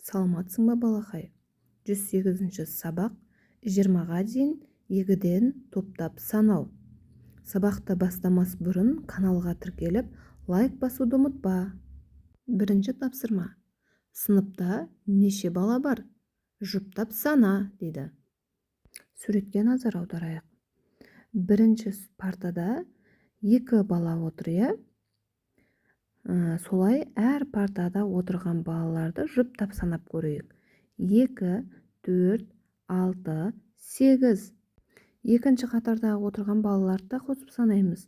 Саламатсың ба балақай? 108-ші сабақ 20-ға дейін егіден топтап санау. Сабақты бастамас бұрын каналға тіркеліп, лайк басуды ұмытпа. Бірінші тапсырма. Сыныпта неше бала бар? Жұптап сана, дейді. Суретке назар аударайық. Бірінші партада 2 бала отыр, солай әр партада отырған балаларды жұптап санап көрейік. 2, 4, 6, 8. Екінші қатарда отырған балаларды да қосып санаймыз.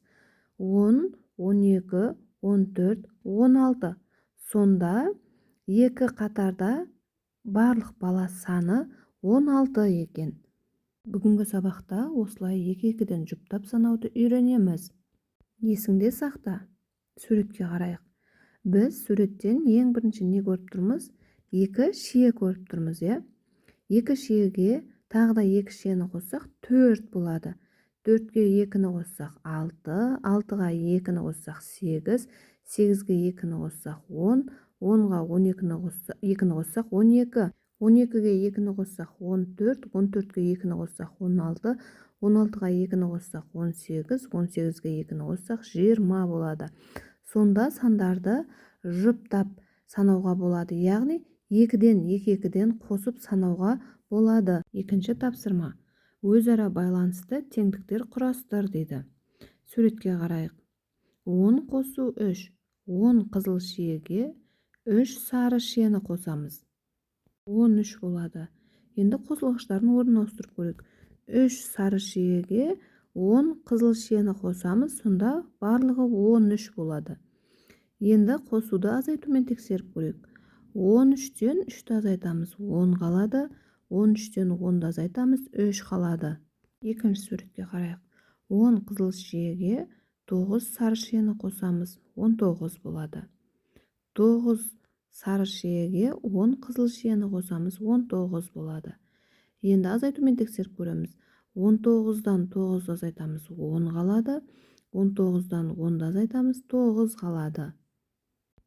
10, 12, 14, 16. Сонда екі қатарда барлық бала саны 16 екен. Бүгінгі сабақта осылай екі-екіден жұптап санауды үйренеміз. Есіңде сақта. Суретке қарайық. Біз суреттен ең бірінші не көріп тұрмыз? 2 шие көріп тұрмыз, 2 шиеге тағы да 2 шиені қоссақ 4 болады. 4-ге 2-ні қоссақ 6, 6-ға 2-ні қоссақ 8, 8-ге 2-ні қоссақ 10, 10-ға 2-ні қоссақ 12, 12-ге 2-ні қоссақ 14, 14-ге 2-ні қоссақ 16, 16-ға 2-ні қоссақ 18, 18-ге 2-ні қоссақ 20 болады. Сонда сандарды жұптап санауға болады, яғни 2-ден 2-2-ден қосып санауға болады. Екінші тапсырма. Өзара байланысты теңдіктер құрастыр, дейді. Суретке қарайық. 10 қосу 3. 10 қызыл шиеге 3 сары шиені қосамыз. 13 болады. Енді қосылғыштардың орнын ауыстырып көрейік. 3 сары шиеге 10 қызыл шиені қосамыз, сонда барлығы 13 болады. Енді қосуды азайтумен тексеріп көрейік. 13-тен 3-ті азайтамыз, 10 қалады. 13-тен 10-ды азайтамыз, 3 қалады. Екінші суретке қарайық. 10 қызыл шиеге 9 сары шиені қосамыз, 19 болады. 9 сары шиеге 10 қызыл шиені қосамыз, 19 болады. Енді азайтумен тексеріп көреміз. 19-дан 9-ды азайтамыз, 10 қалады. 19-дан 10-ды азайтамыз, 9 қалады.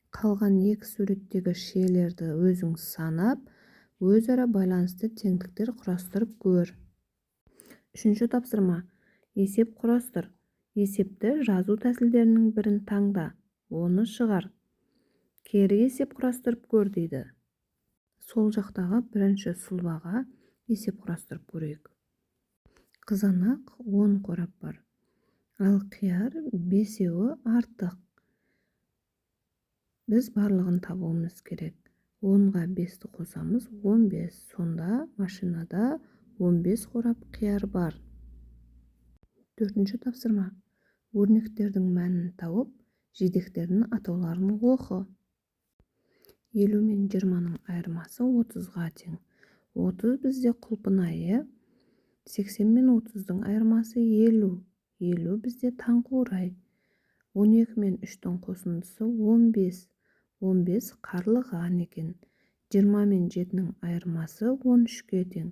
Қалған екі суреттегі шиелерді өзің санап, өзара байланысты теңдіктер құрастырып көр. Үшінші тапсырма. Есеп құрастыр. Есепті жазу тәсілдерінің бірін таңда. Оны шығар. Кері есеп құрастырып көр, дейді. Сол жақтағы бірінші сұлбаға есеп құрастырып көрейік. Қызанақ 10 қорап бар. Ал қияр 5-еуі артық. Біз барлығын табуымыз керек. 10-ға 5-ті қосамыз, 15. Сонда машинада 15 қорап қияр бар. Төртінші тапсырма. Өрнектердің мәнін тауып, жидектердің атауларын оқы. 50 мен 20-ның айырмасы 30-ға тең. 30 бізде құлпынай, 80 мен 30-дың айырмасы 50. 50 бізде таңқурай. 12 мен 3-тің қосындысы 15. 15 қарлыған екен. 20 мен 7-нің айырмасы 13-ге тең.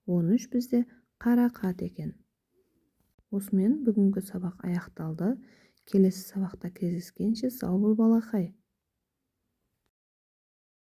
13 бізде қарақат екен. Осымен бүгінгі сабақ аяқталды. Келесі сабақта кездескенше сау бол балақай.